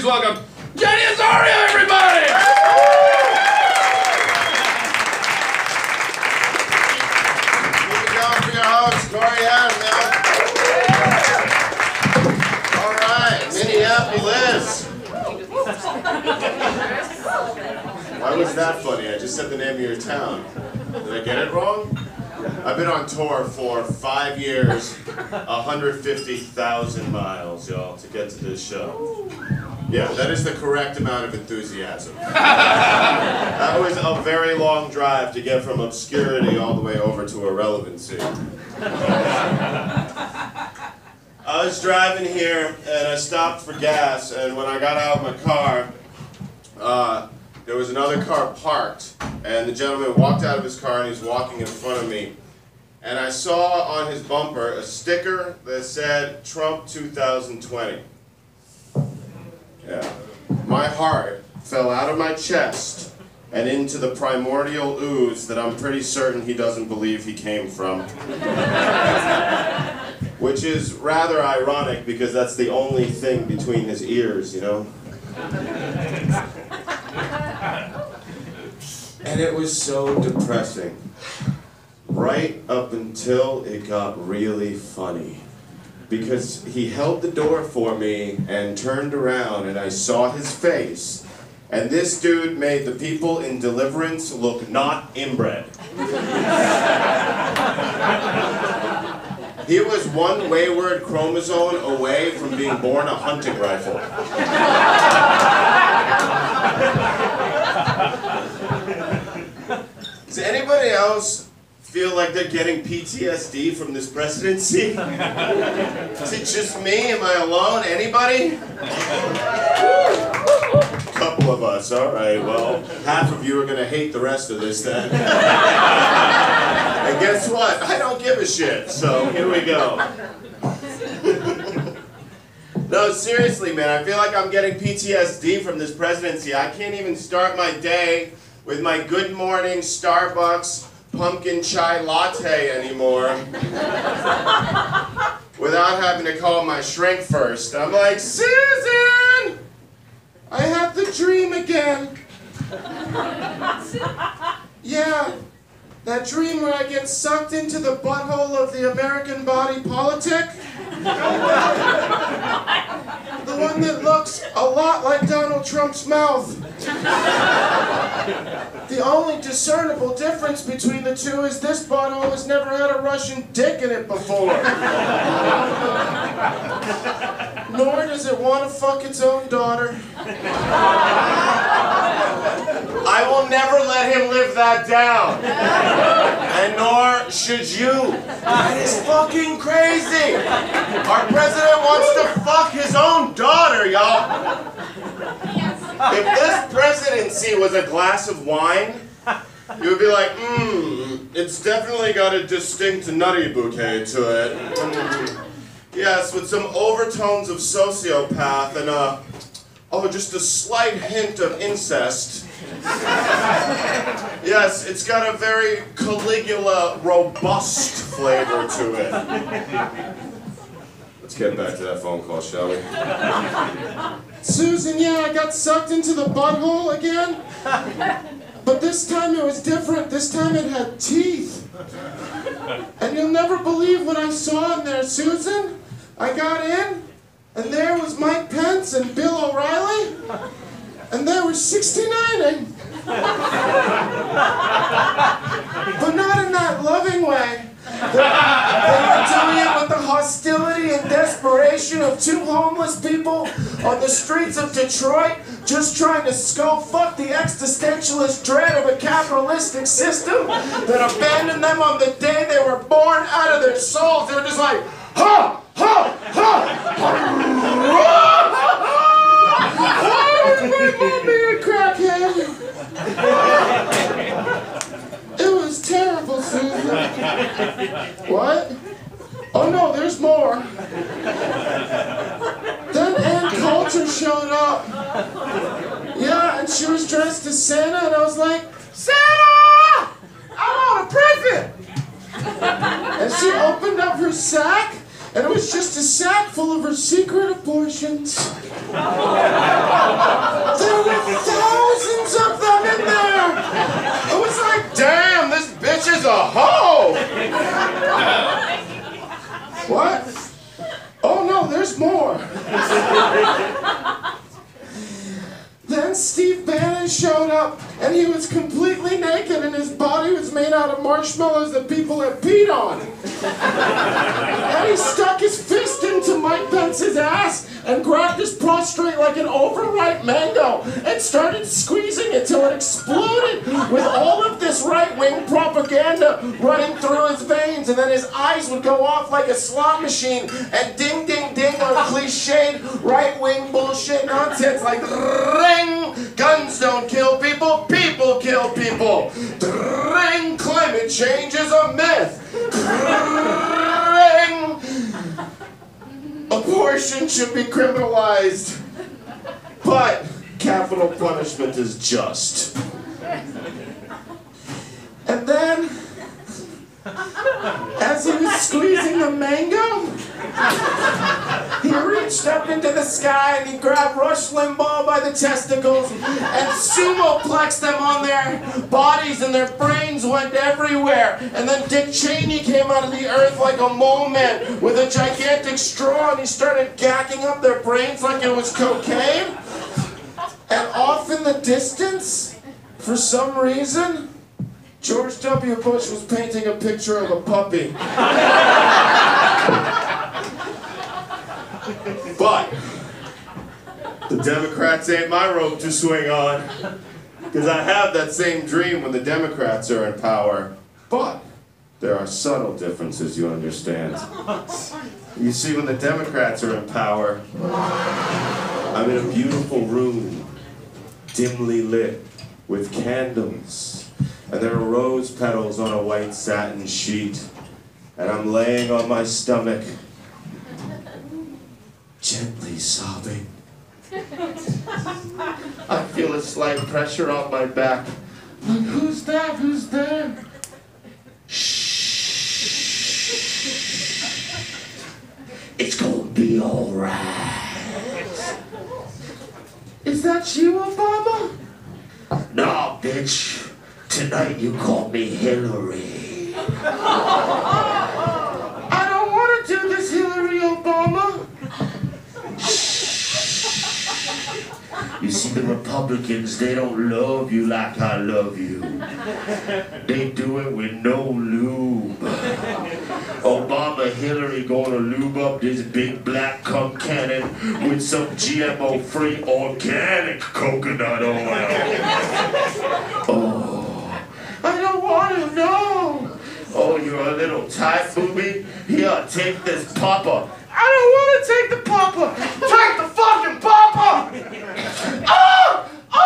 welcome Jenny Azari, everybody! Keep it going for your host, Corey Adam, man. All right, Minneapolis. Why was that funny? I just said the name of your town. Did I get it wrong? I've been on tour for 5 years, 150,000 miles, y'all, to get to this show. Yeah, that is the correct amount of enthusiasm. That was a very long drive to get from obscurity all the way over to irrelevancy. I was driving here and I stopped for gas, and when I got out of my car, there was another car parked, and the gentleman walked out of his car and he was walking in front of me. And I saw on his bumper a sticker that said, Trump 2020. Yeah. My heart fell out of my chest and into the primordial ooze that I'm pretty certain he doesn't believe he came from. Which is rather ironic because that's the only thing between his ears, you know? And it was so depressing. Right up until it got really funny. Because he held the door for me and turned around and I saw his face. And this dude made the people in Deliverance look not inbred. He was one wayward chromosome away from being born a hunting rifle. Does anybody else feel like they're getting PTSD from this presidency? Is it just me? Am I alone? Anybody? A couple of us. All right, well, half of you are going to hate the rest of this then. And guess what? I don't give a shit, so here we go. No, seriously, man, I feel like I'm getting PTSD from this presidency. I can't even start my day with my Good Morning Starbucks pumpkin chai latte anymore without having to call my shrink first. I'm like, Susan! I had the dream again. Yeah, that dream where I get sucked into the butthole of the American body politic. The one that looks a lot like Donald Trump's mouth. The only discernible difference between the two is this butthole has never had a Russian dick in it before. Nor does it want to fuck its own daughter. I will never let him live that down. And nor should you. That is fucking crazy. Our president wants to fuck his own daughter, y'all. If this presidency was a glass of wine, you would be like, it's definitely got a distinct nutty bouquet to it. Yes, with some overtones of sociopath and just a slight hint of incest. Yes, it's got a very Caligula robust flavor to it. Let's get back to that phone call, shall we? Susan, yeah, I got sucked into the butthole again. But this time it was different. This time it had teeth. And you'll never believe what I saw in there, Susan. I got in, and there was Mike Pence and Bill O'Reilly, and they were 69ing. But not in that loving way. They were doing it with the hostility and desperation of two homeless people on the streets of Detroit just trying to skull fuck the existentialist dread of a capitalistic system that abandoned them on the day they were born out of their souls. They were just like, ha! Ha! Ha! It was terrible, Susan. What? Oh no, there's more. Then Ann Coulter showed up. Yeah, and she was dressed as Santa, and I was like, Santa! I want a present! And she opened up her sack, and it was just a sack full of her secret abortions. man showed up, and he was completely naked, and his body was made out of marshmallows that people had peed on. And he stuck his fist into Mike Pence's ass and grabbed his prostrate like an overripe mango and started squeezing it till it exploded with all of this right-wing propaganda running through his veins, and then his eyes would go off like a slot machine and ding, ding, ding on cliched right-wing bullshit nonsense like ring, guns don't kill people, people kill people. Ring, climate change is a myth. Ring, abortion should be criminalized, but capital punishment is just. And then, as he was squeezing the mango, he reached up into the sky and he grabbed Rush Limbaugh by the testicles and sumo-plexed them on their bodies, and their brains went everywhere. And then Dick Cheney came out of the earth like a mole man with a gigantic straw, and he started gacking up their brains like it was cocaine. And off in the distance, for some reason, George W. Bush was painting a picture of a puppy. But the Democrats ain't my rope to swing on, because I have that same dream when the Democrats are in power. But there are subtle differences, you understand. You see, when the Democrats are in power, I'm in a beautiful room, dimly lit, with candles. And there are rose petals on a white satin sheet. And I'm laying on my stomach, gently sobbing. I feel a slight pressure on my back. Like, who's that? Who's there? Shh. It's gonna be all right. Is that you, Obama? No, bitch. Tonight you call me Hillary. I don't want to do this, Hillary Obama. You see, the Republicans, they don't love you like I love you. They do it with no lube. Obama, Hillary gonna lube up this big black cum cannon with some GMO-free organic coconut oil. Oh. I don't want to know. Oh, you're a little tight, booby? Here, take this popper. I don't want to take the popper. Take the fucking popper! Oh! Oh!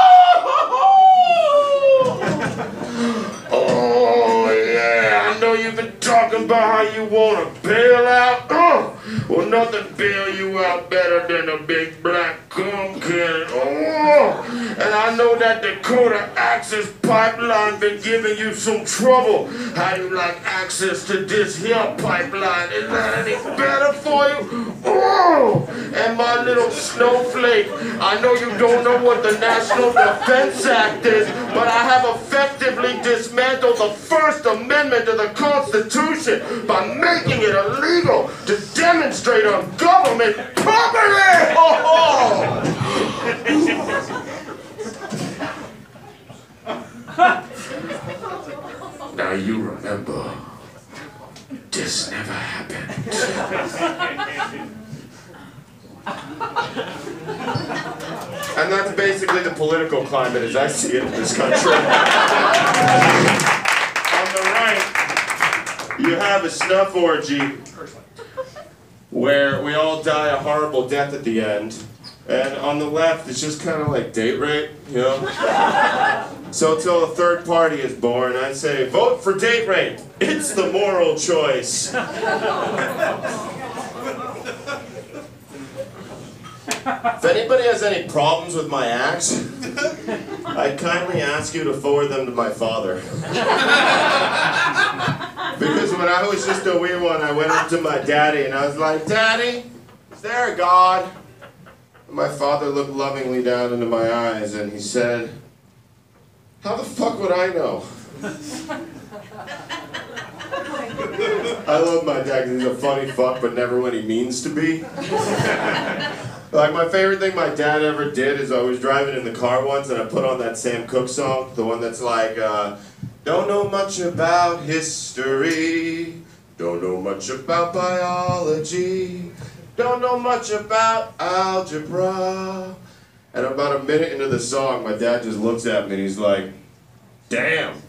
Oh, yeah. I know you've been talking about how you want to bail out. Oh! Well, nothing bail you out better than a big black cum cannon. Oh! And I know that Dakota Access Pipeline been giving you some trouble. How do you like access to this here pipeline? Is that any better for you? Oh! And my little snowflake, I know you don't know what the National Defense Act is, but I have effectively dismantled the First Amendment to the Constitution by making it illegal to demonstrate on government property! Oh! Now you remember, this never happened. And that's basically the political climate as I see it in this country. On the right, you have a snuff orgy where we all die a horrible death at the end. And on the left, it's just kind of like date rape, you know? So until a third party is born, I say, vote for date rape. It's the moral choice. If anybody has any problems with my acts, I kindly ask you to forward them to my father. Because when I was just a wee one, I went up to my daddy and I was like, Daddy, is there a God? And my father looked lovingly down into my eyes and he said, how the fuck would I know? I love my dad because he's a funny fuck, but never when he means to be. Like, my favorite thing my dad ever did is I was driving in the car once and I put on that Sam Cooke song, the one that's like, don't know much about history, don't know much about biology, don't know much about algebra. And about a minute into the song, my dad just looks at me and he's like, damn,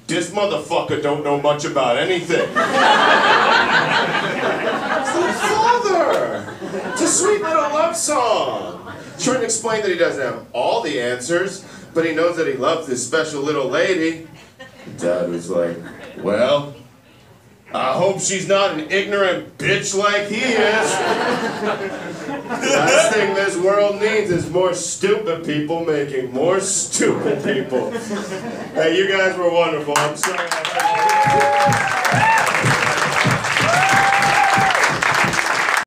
this motherfucker don't know much about anything. It's like, Father, it's a sweet little love song. Trying to explain that he doesn't have all the answers, but he knows that he loves this special little lady. Dad was like, well, I hope she's not an ignorant bitch like he is. The last thing this world needs is more stupid people making more stupid people. Hey, you guys were wonderful. I'm sorry.